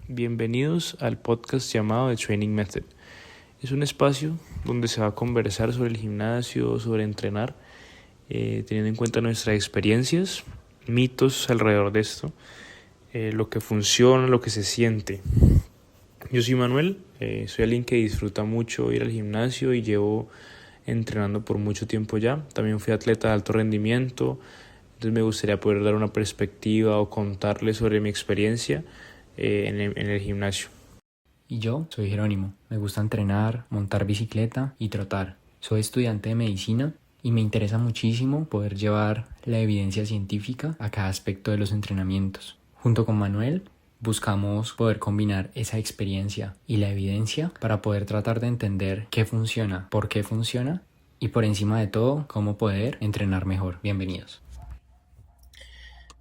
Bienvenidos al podcast llamado The Training Method. Es un espacio donde se va a conversar sobre el gimnasio, sobre entrenar, teniendo en cuenta nuestras experiencias, mitos alrededor de esto, lo que funciona, lo que se siente. Yo soy Manuel, soy alguien que disfruta mucho ir al gimnasio y llevo entrenando por mucho tiempo ya. También fui atleta de alto rendimiento, entonces me gustaría poder dar una perspectiva o contarles sobre mi experiencia en el gimnasio. Y yo soy Jerónimo, me gusta entrenar, montar bicicleta y trotar. Soy estudiante de medicina y me interesa muchísimo poder llevar la evidencia científica a cada aspecto de los entrenamientos. Junto con Manuel buscamos poder combinar esa experiencia y la evidencia para poder tratar de entender qué funciona, por qué funciona y por encima de todo, cómo poder entrenar mejor. Bienvenidos.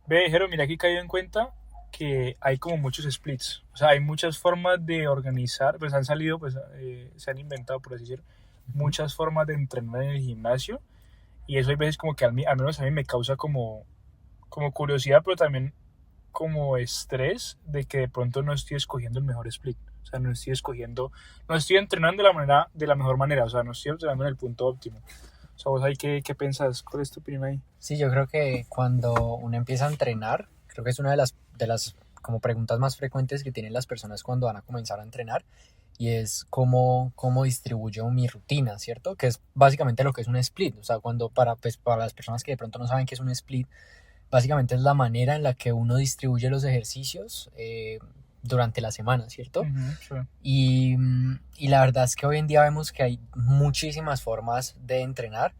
Ve, Jero, mira que he caído en cuenta que hay como muchos splits. O sea, hay muchas formas de organizar, pues han salido, se han inventado, por así decir, muchas formas de entrenar en el gimnasio. Y eso hay veces como que al menos a mí me causa como curiosidad, pero también como estrés de que de pronto no estoy escogiendo el mejor split. O sea, no estoy entrenando de la mejor manera. O sea, no estoy entrenando en el punto óptimo. O sea, vos ahí, ¿qué pensás? ¿Cuál es tu opinión ahí? Sí, yo creo que cuando uno empieza a entrenar, creo que es una de las como preguntas más frecuentes que tienen las personas cuando van a comenzar a entrenar, y es cómo distribuyo mi rutina, ¿cierto? Que es básicamente lo que es un split. O sea, para las personas que de pronto no saben qué es un split, básicamente es la manera en la que uno distribuye los ejercicios durante la semana, ¿cierto? Sí. Y la verdad es que hoy en día vemos que hay muchísimas formas de entrenar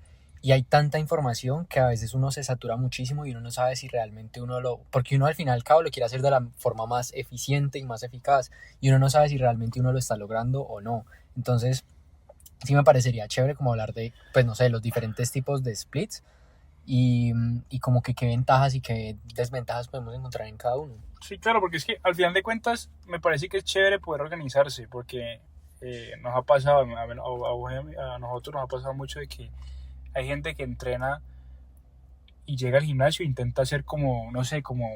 y hay tanta información que a veces uno se satura muchísimo y uno no sabe si realmente porque uno al fin y al cabo lo quiere hacer de la forma más eficiente y más eficaz, y uno no sabe si realmente uno lo está logrando o no. Entonces sí me parecería chévere como hablar de, pues no sé, los diferentes tipos de splits y como que qué ventajas y qué desventajas podemos encontrar en cada uno. Sí, claro, porque es que al final de cuentas me parece que es chévere poder organizarse, porque nos ha pasado, a nosotros nos ha pasado mucho de que hay gente que entrena y llega al gimnasio e intenta hacer como, no sé, como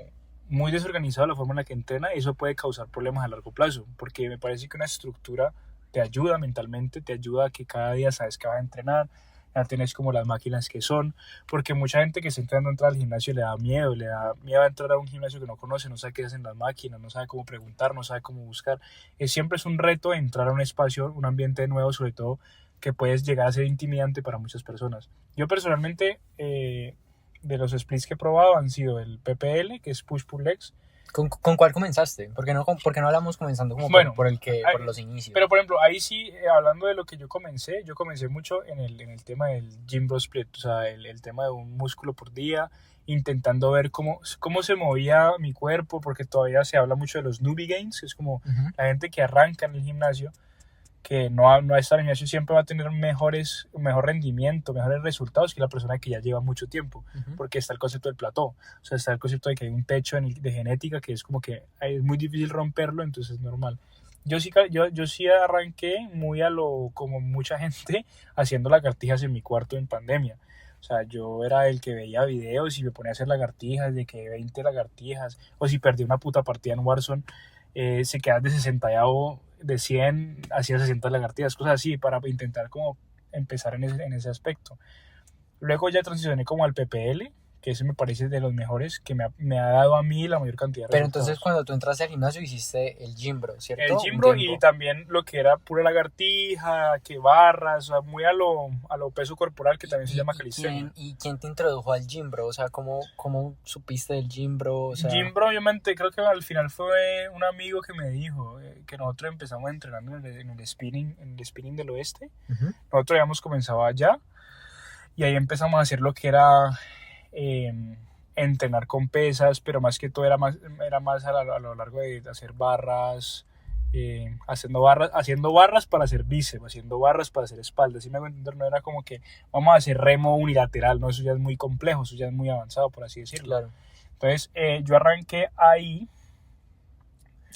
muy desorganizado la forma en la que entrena, y eso puede causar problemas a largo plazo, porque me parece que una estructura te ayuda mentalmente, te ayuda a que cada día sabes que vas a entrenar, ya tenés como las máquinas que son, porque mucha gente que está entrando a entrar al gimnasio le da miedo a entrar a un gimnasio que no conoce, no sabe qué hacen las máquinas, no sabe cómo preguntar, no sabe cómo buscar. Siempre es un reto entrar a un espacio, un ambiente nuevo, sobre todo que puedes llegar a ser intimidante para muchas personas. Yo personalmente, de los splits que he probado han sido el PPL, que es Push-Pull Legs. ¿Con cuál comenzaste? ¿Por qué no hablamos comenzando como por los inicios? Pero por ejemplo, ahí sí, hablando de lo que yo comencé mucho en el tema del Gym Bro Split, o sea, el tema de un músculo por día, intentando ver cómo se movía mi cuerpo, porque todavía se habla mucho de los newbie gains, que es como la gente que arranca en el gimnasio, que no ha estado en el gimnasio, siempre va a tener mejor rendimiento, mejores resultados que la persona que ya lleva mucho tiempo, porque está el concepto del plató, o sea, está el concepto de que hay un techo de genética que es como que es muy difícil romperlo, entonces es normal. Yo sí arranqué muy como mucha gente, haciendo lagartijas en mi cuarto en pandemia. O sea, yo era el que veía videos y me ponía a hacer lagartijas, de que 20 lagartijas, o si perdí una puta partida en Warzone, se quedaba de 60 de 100, hacía 60 lagartijas, cosas así, para intentar como empezar en ese aspecto. Luego ya transicioné como al PPL, que ese me parece de los mejores, que me ha dado a mí la mayor cantidad de Pero resultados. entonces cuando tú entraste al gimnasio hiciste el Gym Bro, ¿cierto? El Gym Bro, y también lo que era pura lagartija, que barras, o sea, muy a lo peso corporal, que también se llama calistenia. ¿Y quién te introdujo al Gym Bro? O sea, ¿cómo supiste del Gym Bro? O sea, Gym Bro, creo que al final fue un amigo que me dijo que nosotros empezamos entrenando en el spinning del oeste. Nosotros habíamos comenzado allá, y ahí empezamos a hacer lo que era entrenar con pesas, pero más que todo era más a lo largo de hacer barras, haciendo barras para hacer bíceps, haciendo barras para hacer espalda. ¿Sí me voy a entender? No era como que vamos a hacer remo unilateral, no, eso ya es muy complejo, eso ya es muy avanzado, por así decirlo. Claro. Entonces yo arranqué ahí.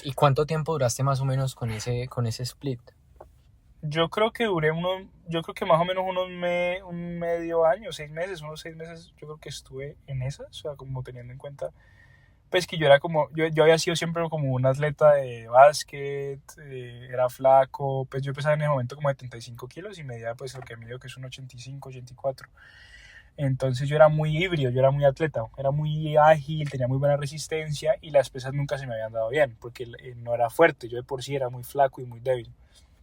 ¿Y cuánto tiempo duraste más o menos con ese split? Yo creo que más o menos un medio año, 6 meses, unos 6 meses, yo creo que estuve en esas, o sea, como teniendo en cuenta pues que yo era como, yo había sido siempre como un atleta de básquet, era flaco, pues yo pesaba en ese momento como 75 kilos y medía pues lo que mido que es un 85, 84. Entonces yo era muy híbrido, yo era muy atleta, era muy ágil, tenía muy buena resistencia y las pesas nunca se me habían dado bien porque no era fuerte, yo de por sí era muy flaco y muy débil.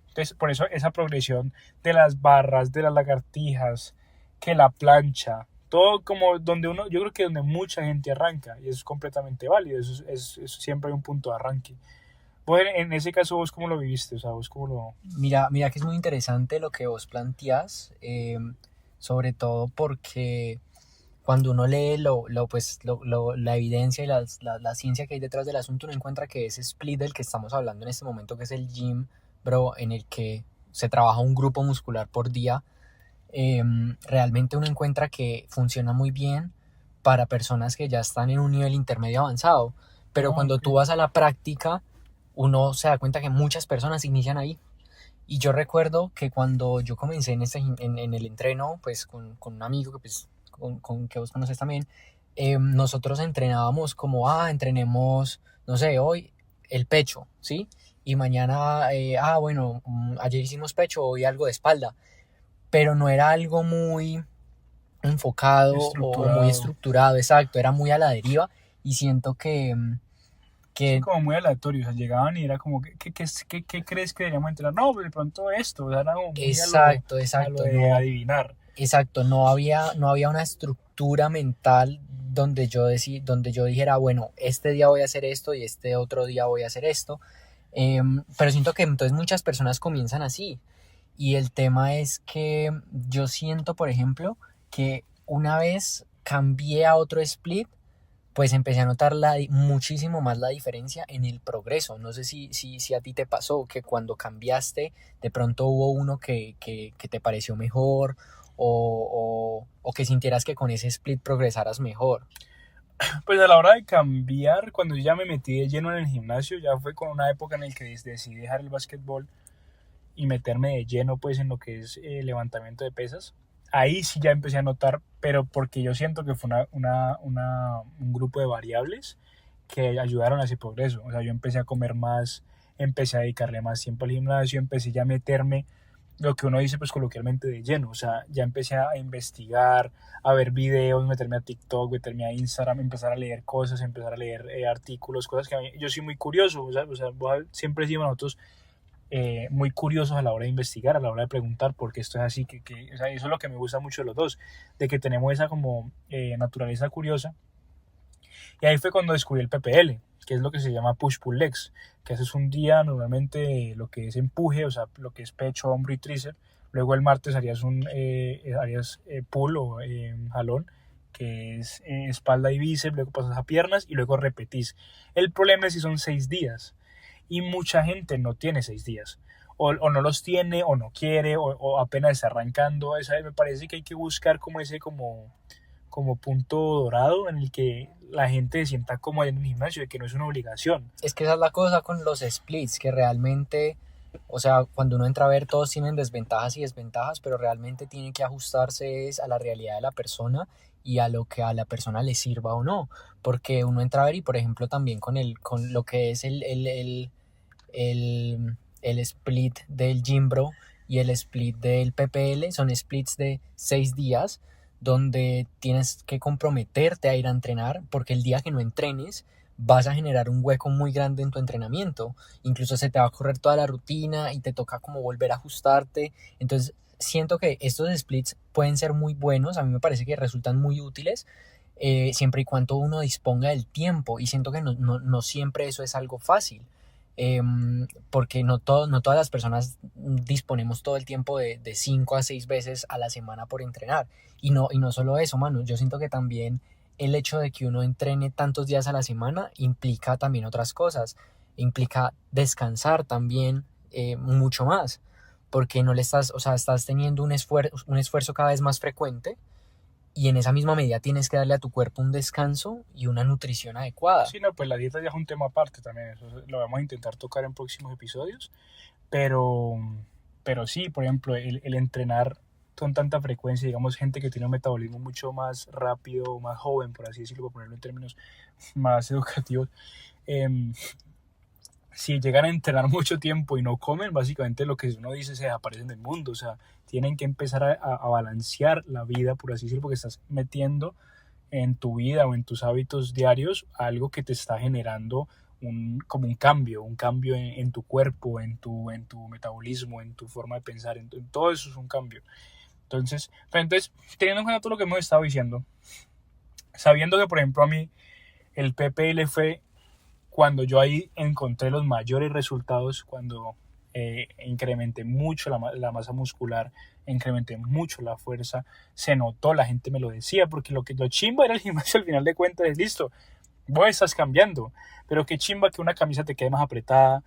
Entonces por eso esa progresión de las barras, de las lagartijas, que la plancha, todo como donde uno, yo creo que donde mucha gente arranca y eso es completamente válido, eso siempre hay un punto de arranque. Bueno, en ese caso vos cómo lo viviste, o sea, vos cómo lo... Mira que es muy interesante lo que vos planteás, sobre todo porque cuando uno lee la evidencia y la ciencia que hay detrás del asunto, uno encuentra que ese split del que estamos hablando en este momento, que es el gym, bro, en el que se trabaja un grupo muscular por día, realmente uno encuentra que funciona muy bien para personas que ya están en un nivel intermedio avanzado. Pero cuando tú vas a la práctica, uno se da cuenta que muchas personas inician ahí. Y yo recuerdo que cuando yo comencé en el entreno, pues con un amigo que, pues, con que vos conoces también, nosotros entrenábamos como, entrenemos, no sé, hoy el pecho, ¿sí? Y mañana, bueno, ayer hicimos pecho, hoy algo de espalda. Pero no era algo muy enfocado o muy estructurado, exacto, era muy a la deriva y siento que Sí, como muy aleatorio, o sea, llegaban y era como, ¿qué crees que deberíamos entrenar? No, pues de pronto esto, o sea, era como muy exacto, a lo de adivinar. Exacto, no había una estructura mental donde yo dijera, bueno, este día voy a hacer esto y este otro día voy a hacer esto. Pero siento que entonces muchas personas comienzan así. Y el tema es que yo siento, por ejemplo, que una vez cambié a otro split, pues empecé a notar muchísimo más la diferencia en el progreso. No sé si a ti te pasó que cuando cambiaste, de pronto hubo uno que te pareció mejor o que sintieras que con ese split progresaras mejor. Pues a la hora de cambiar, cuando yo ya me metí de lleno en el gimnasio, ya fue con una época en la que decidí dejar el básquetbol y meterme de lleno pues en lo que es levantamiento de pesas. Ahí sí ya empecé a notar, pero porque yo siento que fue un grupo de variables que ayudaron a ese progreso. O sea, yo empecé a comer más, empecé a dedicarle más tiempo al gimnasio, empecé ya a meterme lo que uno dice pues coloquialmente de lleno. O sea, ya empecé a investigar, a ver videos, meterme a TikTok, meterme a Instagram, empezar a leer cosas, empezar a leer artículos, cosas que a mí, yo soy muy curioso. O sea siempre decimos nosotros muy curiosos a la hora de investigar, a la hora de preguntar por qué esto es así, o sea, eso es lo que me gusta mucho de los dos, de que tenemos esa como naturaleza curiosa. Y ahí fue cuando descubrí el PPL, que es lo que se llama push-pull legs, que haces un día normalmente lo que es empuje, o sea, lo que es pecho, hombro y tríceps, luego el martes harías pull o jalón, que es espalda y bíceps, luego pasas a piernas y luego repetís. El problema es si son 6 días y mucha gente no tiene 6 días. O no los tiene, o no quiere, o apenas está arrancando. Me parece que hay que buscar como ese como punto dorado en el que la gente se sienta cómoda en el gimnasio, de que no es una obligación. Es que esa es la cosa con los splits, que realmente, o sea, cuando uno entra a ver, todos tienen desventajas y desventajas, pero realmente tiene que ajustarse a la realidad de la persona y a lo que a la persona le sirva o no. Porque uno entra a ver y, por ejemplo, también con lo que es el split del Gymbro y el split del PPL, son splits de 6 días donde tienes que comprometerte a ir a entrenar, porque el día que no entrenes vas a generar un hueco muy grande en tu entrenamiento, incluso se te va a correr toda la rutina y te toca como volver a ajustarte. Entonces siento que estos splits pueden ser muy buenos, a mí me parece que resultan muy útiles, siempre y cuando uno disponga del tiempo, y siento que no siempre eso es algo fácil. Porque no todas las personas disponemos todo el tiempo de 5 a 6 veces a la semana por entrenar. Y no solo eso, mano, yo siento que también el hecho de que uno entrene tantos días a la semana implica también otras cosas. Implica descansar también mucho más, porque no le estás, o sea, estás teniendo un esfuerzo cada vez más frecuente, y en esa misma medida tienes que darle a tu cuerpo un descanso y una nutrición adecuada. Sí, no, pues la dieta ya es un tema aparte también, eso lo vamos a intentar tocar en próximos episodios, pero sí, por ejemplo, el entrenar con tanta frecuencia, digamos, gente que tiene un metabolismo mucho más rápido, más joven, por así decirlo, por ponerlo en términos más educativos, si llegan a entrenar mucho tiempo y no comen, básicamente lo que uno dice se desaparecen del mundo. O sea, tienen que empezar a balancear la vida, por así decirlo, porque estás metiendo en tu vida o en tus hábitos diarios algo que te está generando como un cambio en tu cuerpo, en tu metabolismo, en tu forma de pensar, en todo eso es un cambio. Entonces, teniendo en cuenta todo lo que hemos estado diciendo, sabiendo que, por ejemplo, a mí el PPL fue cuando yo ahí encontré los mayores resultados, cuando incrementé mucho la masa muscular, incrementé mucho la fuerza, se notó, la gente me lo decía, porque lo chimba era el gimnasio al final de cuentas es listo, vos estás cambiando, pero qué chimba que una camisa te quede más apretada,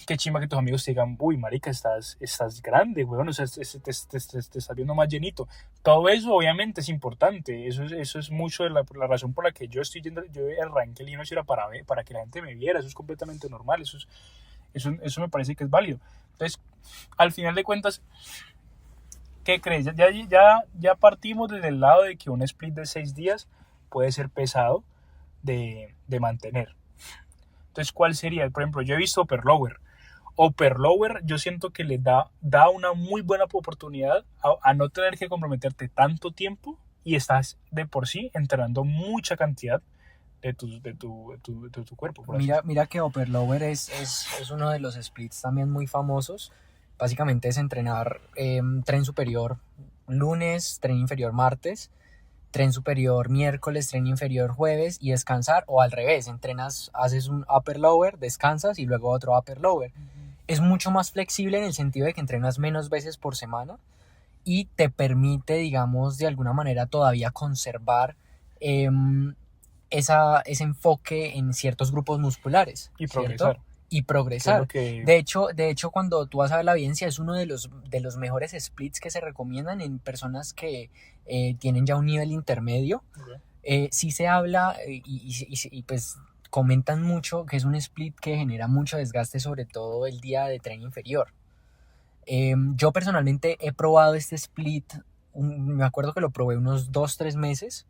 qué chimba que tus amigos te digan, uy, marica, estás grande, weón, o sea, te estás viendo más llenito. Todo eso obviamente es importante, eso es mucho de la razón por la que yo estoy yendo, yo arranqué el gimnasio era para que la gente me viera, eso es completamente normal, eso me parece que es válido. Entonces, al final de cuentas, ¿qué crees? Ya partimos desde el lado de que un split de 6 días puede ser pesado de mantener. Entonces, ¿cuál sería? Por ejemplo, yo he visto Upper Lower, yo siento que le da una muy buena oportunidad a no tener que comprometerte tanto tiempo y estás de por sí entrenando mucha cantidad de tu cuerpo. Mira que Upper Lower es uno de los splits también muy famosos. Básicamente es entrenar tren superior lunes, tren inferior martes, tren superior miércoles, tren inferior jueves y descansar, o al revés, haces un upper lower, descansas y luego otro upper lower. Es mucho más flexible en el sentido de que entrenas menos veces por semana y te permite, digamos, de alguna manera todavía conservar ese enfoque en ciertos grupos musculares. Y ¿cierto? progresar. Y progresar. Que... De hecho, cuando tú vas a ver la evidencia, es uno de los mejores splits que se recomiendan en personas que tienen ya un nivel intermedio. Okay. Sí se habla y pues comentan mucho que es un split que genera mucho desgaste, sobre todo el día de tren inferior. Yo personalmente he probado este split, me acuerdo que lo probé unos 2-3 meses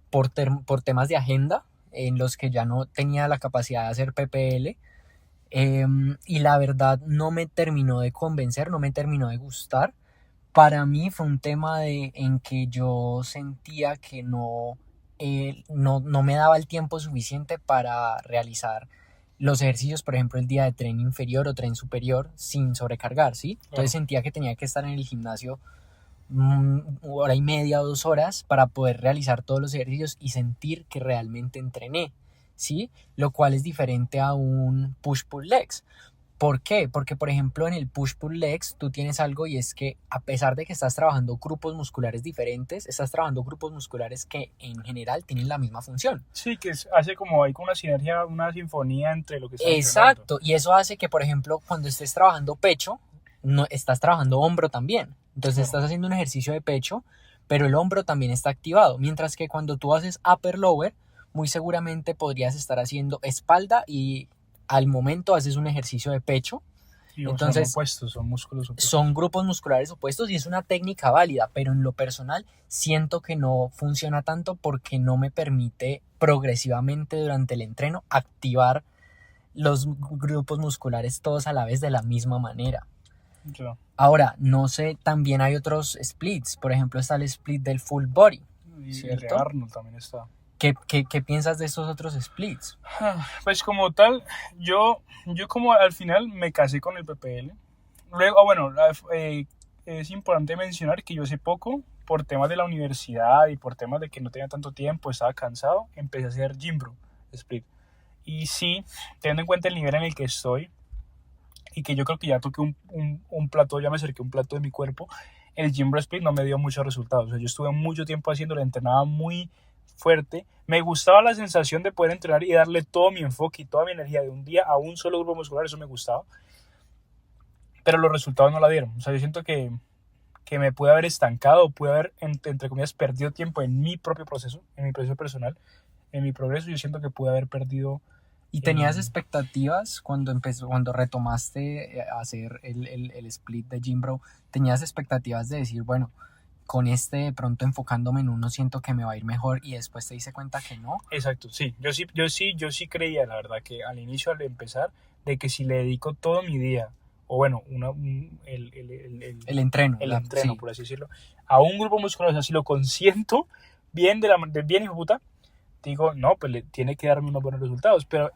por temas de agenda, en los que ya no tenía la capacidad de hacer PPL. Y la verdad no me terminó de convencer, no me terminó de gustar. Para mí fue un tema en que yo sentía que no me daba el tiempo suficiente para realizar los ejercicios, por ejemplo, el día de tren inferior o tren superior sin sobrecargar, ¿sí? Entonces sentía que tenía que estar en el gimnasio 1 hora y media o 2 horas para poder realizar todos los ejercicios y sentir que realmente entrené, ¿sí? Lo cual es diferente a un push-pull legs. ¿Por qué? Porque, por ejemplo, en el push-pull legs tú tienes algo, y es que a pesar de que estás trabajando grupos musculares diferentes, estás trabajando grupos musculares que en general tienen la misma función. Sí, que hace como hay una sinergia, una sinfonía entre lo que estás Exacto, y eso hace que, por ejemplo, cuando estés trabajando pecho, no estás trabajando hombro también. Entonces estás haciendo un ejercicio de pecho, pero el hombro también está activado. Mientras que cuando tú haces upper lower, muy seguramente podrías estar haciendo espalda y al momento haces un ejercicio de pecho. Y entonces son opuestos, son músculos opuestos. Son grupos musculares opuestos y es una técnica válida, pero en lo personal siento que no funciona tanto porque no me permite progresivamente durante el entreno activar los grupos musculares todos a la vez de la misma manera. Ya. Ahora, no sé, también hay otros splits. Por ejemplo, está el split del full body, ¿cierto? Y de Arnold también está. ¿Qué piensas de estos otros splits? Pues como tal, yo como al final me casé con el PPL. Luego, es importante mencionar que yo hace poco, por temas de la universidad y por temas de que no tenía tanto tiempo, estaba cansado, empecé a hacer Gym Bro Split. Y sí, teniendo en cuenta el nivel en el que estoy, y que yo creo que ya toqué un plato, ya me acerqué a un plato de mi cuerpo, el Gym Bro Split no me dio muchos resultados. O sea, yo estuve mucho tiempo haciéndolo, entrenaba muy fuerte, me gustaba la sensación de poder entrenar y darle todo mi enfoque y toda mi energía de un día a un solo grupo muscular, eso me gustaba, pero los resultados no la dieron. O sea, yo siento que me pude haber estancado, pude haber, entre comillas, perdido tiempo en mi propio proceso, en mi proceso personal, en mi progreso. Yo siento que pude haber perdido. ¿Y tenías expectativas cuando retomaste a hacer el split de Gym Bro? ¿Tenías expectativas de decir, bueno, con este de pronto enfocándome en uno siento que me va a ir mejor y después te diste cuenta que no. Exacto, sí. Yo sí creía, la verdad, que al inicio, al empezar, de que si le dedico todo mi día, o bueno, El entreno. el la- entreno, sí. por así decirlo, a un grupo muscular, o sea, si lo consiento bien, bien, hijo de puta, digo, no, pues le tiene que darme unos buenos resultados. Pero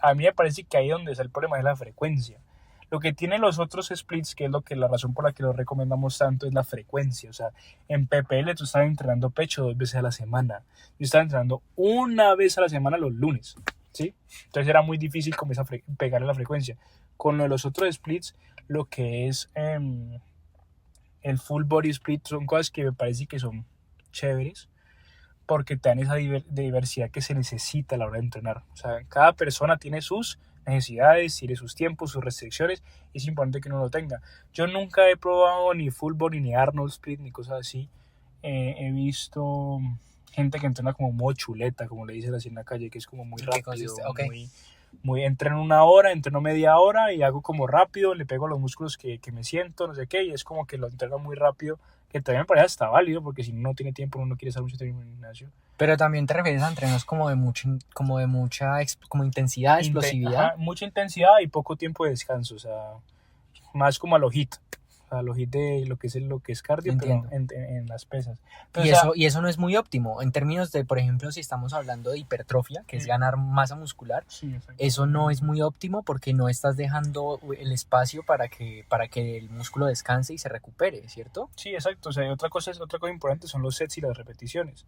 a mí me parece que ahí donde está el problema es la frecuencia. Lo que tienen los otros splits, que es lo que la razón por la que los recomendamos tanto, es la frecuencia. O sea, en PPL tú estás entrenando pecho 2 veces a la semana. Yo estaba entrenando una vez a la semana los lunes, ¿sí? Entonces era muy difícil como pegarle la frecuencia. Con lo de los otros splits, lo que es el full body split son cosas que me parece que son chéveres porque te dan esa diversidad que se necesita a la hora de entrenar. O sea, cada persona tiene sus necesidades, tiene sus tiempos, sus restricciones, y es importante que uno lo tenga. Yo nunca he probado ni full body, ni Arnold Split, ni cosas así. He visto gente que entrena como modo chuleta, como le dicen así en la calle, que es como muy ¿En qué rápido, consiste? Ok. entreno una hora, entreno media hora y hago como rápido, le pego a los músculos que me siento, no sé qué, y es como que lo entreno muy rápido, que también me parece hasta válido, porque si uno no tiene tiempo, uno no quiere estar mucho tiempo en el gimnasio. Pero también te refieres a entrenos como de como intensidad, explosividad. Ajá, mucha intensidad y poco tiempo de descanso, o sea, más como a lo HIIT, a lo HIIT de lo que es cardio, Entiendo. pero en las pesas. Pero, Y o sea, eso no es muy óptimo. En términos de, por ejemplo, si estamos hablando de hipertrofia, que es ganar masa muscular, sí, exacto. eso no es muy óptimo porque no estás dejando el espacio para que el músculo descanse y se recupere, ¿cierto? Sí, exacto. O sea, otra cosa importante son los sets y las repeticiones.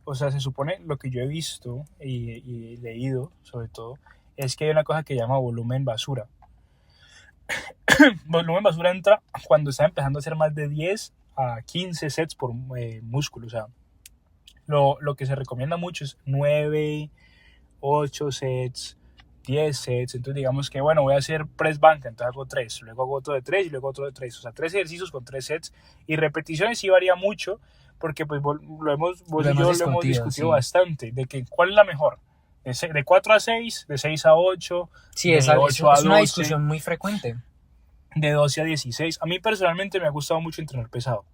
O sea, se supone, lo que yo he visto y leído, sobre todo, es que hay una cosa que llama volumen basura. Volumen basura entra cuando está empezando a hacer más de 10 a 15 sets por músculo. O sea, lo que se recomienda mucho es 9, 8 sets, 10 sets. Entonces digamos que, bueno, voy a hacer press banca, entonces hago 3, luego hago otro de 3 y luego otro de 3. O sea, 3 ejercicios con 3 sets. Y repeticiones sí varía mucho, porque pues vos y yo lo hemos discutido sí. bastante, de que cuál es la mejor. De 4 a 6, de 6 a 8, Sí, de es 8 a una 12, discusión muy frecuente. de 12 a 16. A mí personalmente me ha gustado mucho entrenar pesado.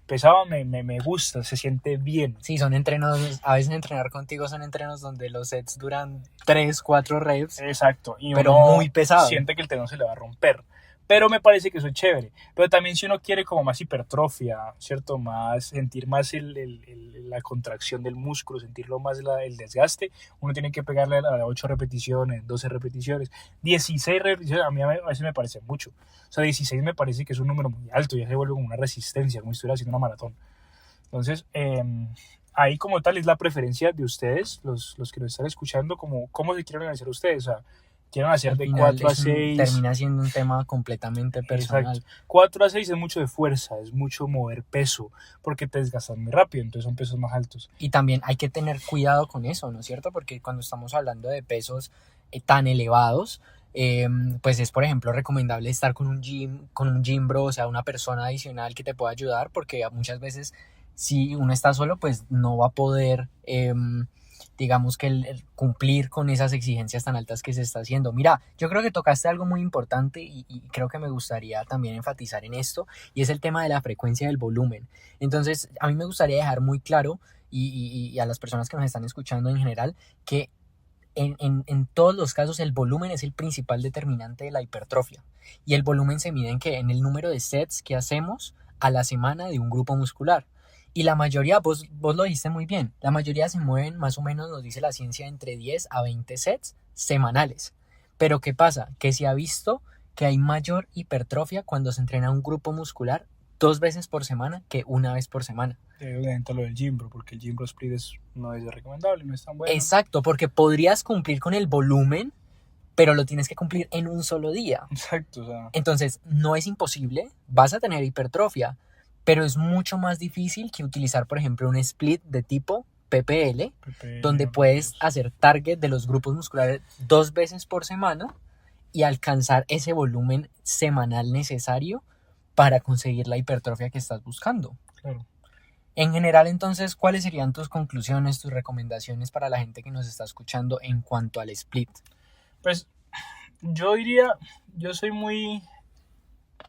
Pesado me gusta, se siente bien. Sí, son entrenos, a veces entrenar contigo son entrenos donde los sets duran 3, 4 reps, Exacto. Y pero uno muy pesado. siente que el tendón se le va a romper. Pero me parece que eso es chévere. Pero también si uno quiere como más hipertrofia, ¿cierto? Sentir más la contracción del músculo, sentirlo más el desgaste, uno tiene que pegarle a 8 repeticiones, 12 repeticiones, 16 repeticiones. A veces me parece mucho. O sea, 16 me parece que es un número muy alto, ya se vuelve como una resistencia, como si estuviera haciendo una maratón. Entonces, ahí como tal es la preferencia de ustedes, los que nos están escuchando, como cómo se quieren organizar ustedes. O sea, quieren hacer Al de final 4 a 6. termina siendo un tema completamente personal. Exacto. 4 a 6 es mucho de fuerza, es mucho mover peso, porque te desgastas muy rápido, entonces son pesos más altos. Y también hay que tener cuidado con eso, ¿no es cierto? Porque cuando estamos hablando de pesos tan elevados, pues es, por ejemplo, recomendable estar con un gym bro, o sea, una persona adicional que te pueda ayudar, porque muchas veces si uno está solo, pues no va a poder, digamos que el cumplir con esas exigencias tan altas que se está haciendo. Mira, yo creo que tocaste algo muy importante y creo que me gustaría también enfatizar en esto, y es el tema de la frecuencia del volumen. Entonces, a mí me gustaría dejar muy claro y a las personas que nos están escuchando en general que en todos los casos el volumen es el principal determinante de la hipertrofia. Y el volumen se mide en el número de sets que hacemos a la semana de un grupo muscular. Y la mayoría, vos lo dijiste muy bien, la mayoría se mueven más o menos, nos dice la ciencia, entre 10 a 20 sets semanales. Pero ¿qué pasa? Que se ha visto que hay mayor hipertrofia cuando se entrena un grupo muscular 2 veces por semana que una vez por semana. Obviamente lo del gym bro, porque el gym bro split no es recomendable, no es tan bueno. Exacto, porque podrías cumplir con el volumen, pero lo tienes que cumplir en un solo día. Exacto, o sea. Entonces, no es imposible, vas a tener hipertrofia, pero es mucho más difícil que utilizar, por ejemplo, un split de tipo PPL, donde puedes hacer target de los grupos musculares 2 veces por semana y alcanzar ese volumen semanal necesario para conseguir la hipertrofia que estás buscando. Claro. En general, entonces, ¿cuáles serían tus conclusiones, tus recomendaciones para la gente que nos está escuchando en cuanto al split? Pues yo diría, yo soy muy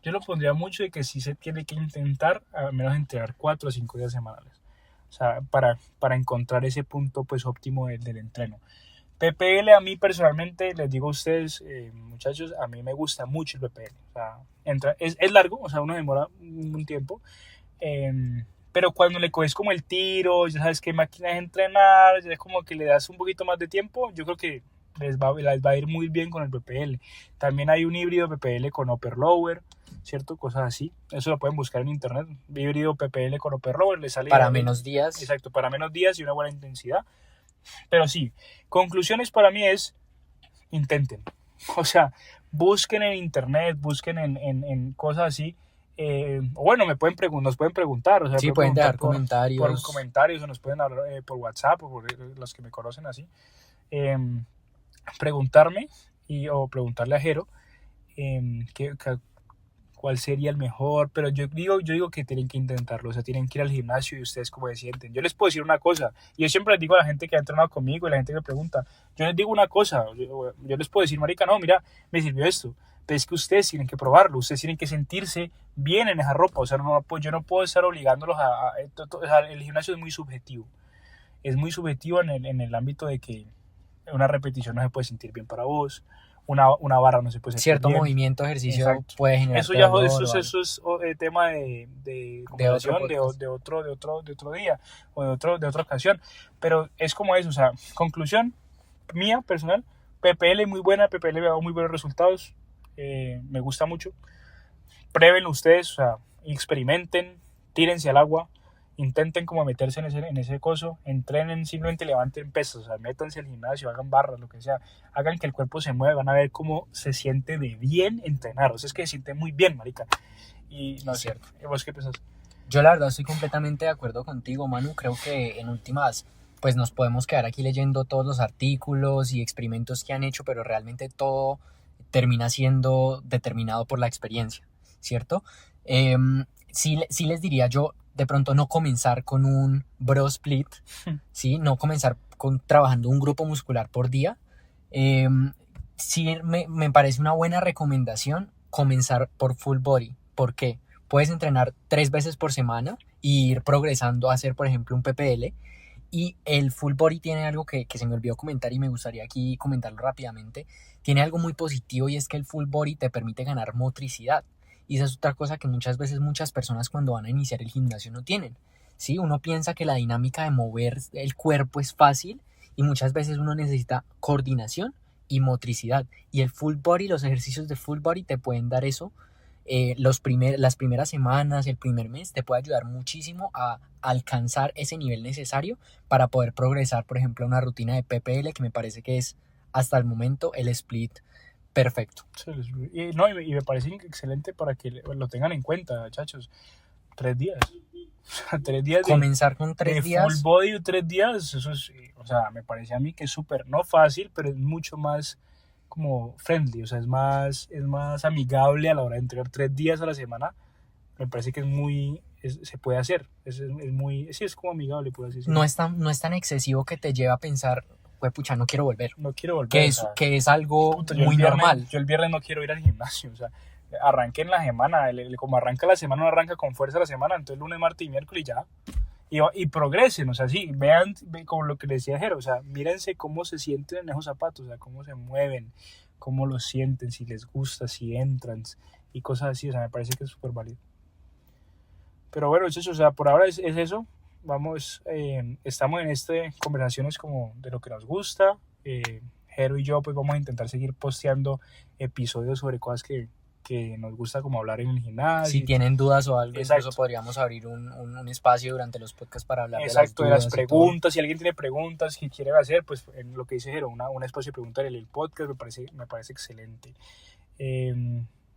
yo lo pondría mucho de que sí se tiene que intentar al menos entrenar 4 o 5 días semanales. O sea, para encontrar ese punto pues óptimo del entreno. PPL a mí personalmente, les digo a ustedes, muchachos, a mí me gusta mucho el PPL. O sea, es largo, o sea, uno demora un tiempo. Pero cuando le coges como el tiro, ya sabes qué máquina es entrenar, ya es como que le das un poquito más de tiempo, yo creo que les va a ir muy bien con el PPL. También hay un híbrido PPL con upper lower, ¿cierto? Cosas así. Eso lo pueden buscar en internet. Híbrido PPL con upper lower, le sale Para menos días. Exacto, para menos días y una buena intensidad. Pero sí, conclusiones para mí es, intenten. O sea, busquen en internet, busquen en cosas así. Bueno, nos pueden preguntar. O sea, Sí, pueden dejar por comentarios. o nos pueden hablar por WhatsApp o por los que me conocen así. Preguntarme o preguntarle a Jero cuál sería el mejor, pero yo digo que tienen que intentarlo, o sea, tienen que ir al gimnasio y ustedes como se sienten. Yo les puedo decir una cosa, y yo siempre les digo a la gente que ha entrenado conmigo y la gente que me pregunta, yo les digo una cosa, yo les puedo decir, marica, no, mira, me sirvió esto, pero es que ustedes tienen que probarlo, ustedes tienen que sentirse bien en esa ropa, o sea, yo no puedo estar obligándolos o sea, el gimnasio es muy subjetivo en el ámbito de que una repetición no se puede sentir bien para vos, una barra no se puede sentir Cierto bien. movimiento, ejercicio. Exacto. Puede generar Eso es tema de conversación de otro día o de otra ocasión, pero es como eso, o sea, conclusión mía personal, PPL muy buena, PPL me ha dado muy buenos resultados, me gusta mucho, pruébenlo ustedes, o sea, experimenten, tírense al agua, intenten como meterse en ese coso, entrenen, simplemente levanten pesas, o sea, métanse al gimnasio, hagan barras, lo que sea, hagan que el cuerpo se mueva, van a ver cómo se siente de bien entrenar, o sea, es que se siente muy bien, marica, y no es cierto. ¿Vos qué pensás? Yo la verdad estoy completamente de acuerdo contigo, Manu, creo que en últimas pues nos podemos quedar aquí leyendo todos los artículos y experimentos que han hecho, pero realmente todo termina siendo determinado por la experiencia, ¿cierto? Sí les diría yo, de pronto no comenzar con un bro split, ¿sí? No comenzar trabajando un grupo muscular por día. Sí me parece una buena recomendación comenzar por full body. ¿Por qué? Puedes entrenar 3 veces por semana e ir progresando a hacer, por ejemplo, un PPL. Y el full body tiene algo que se me olvidó comentar y me gustaría aquí comentarlo rápidamente. Tiene algo muy positivo y es que el full body te permite ganar motricidad. Y esa es otra cosa que muchas veces muchas personas cuando van a iniciar el gimnasio no tienen. ¿Sí? Uno piensa que la dinámica de mover el cuerpo es fácil y muchas veces uno necesita coordinación y motricidad. Y el full body, los ejercicios de full body te pueden dar eso. Las primeras semanas, el primer mes, te puede ayudar muchísimo a alcanzar ese nivel necesario para poder progresar, por ejemplo, una rutina de PPL que me parece que es hasta el momento el split perfecto. Y me parece excelente para que lo tengan en cuenta, muchachos. 3 días. 3 días comenzar con 3 días. Full body 3 días, eso es, o sea, me parece a mí que es súper, no fácil, pero es mucho más como friendly, o sea, es más amigable a la hora de entrenar 3 días a la semana. Me parece que se puede hacer, es como amigable, puedo decir. No es tan excesivo que te lleva a pensar, pucha, no quiero volver. Que es algo muy normal. Yo el viernes no quiero ir al gimnasio, o sea, arranque en la semana, como arranca la semana, no arranca con fuerza la semana, entonces lunes, martes y miércoles ya. Y progresen, o sea, sí, vean como lo que les decía Jero, o sea, mírense cómo se sienten en esos zapatos, o sea, cómo se mueven, cómo lo sienten, si les gusta, si entran y cosas así, o sea, me parece que es súper válido. Pero bueno, o sea, por ahora es eso, vamos, estamos en conversaciones como de lo que nos gusta, Jero y yo pues vamos a intentar seguir posteando episodios sobre cosas que nos gusta como hablar en el gimnasio. Si tienen dudas o algo, exacto, incluso podríamos abrir un espacio durante los podcasts para hablar exacto, de las preguntas. Si alguien tiene preguntas que quiere hacer, pues en lo que dice Jero, un espacio de preguntas en el podcast me parece excelente.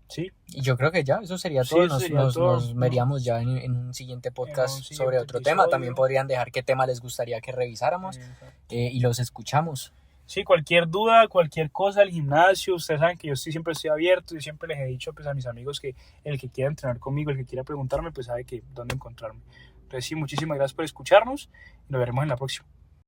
Sí. Y yo creo que ya, eso sería todo. Nos veríamos ya en un siguiente podcast sobre otro tema. También podrían dejar qué tema les gustaría que revisáramos y los escuchamos. Sí, cualquier duda, cualquier cosa del gimnasio, ustedes saben que yo siempre estoy abierto y siempre les he dicho pues, a mis amigos que el que quiera entrenar conmigo, el que quiera preguntarme, pues sabe que dónde encontrarme. Entonces sí, muchísimas gracias por escucharnos y nos veremos en la próxima.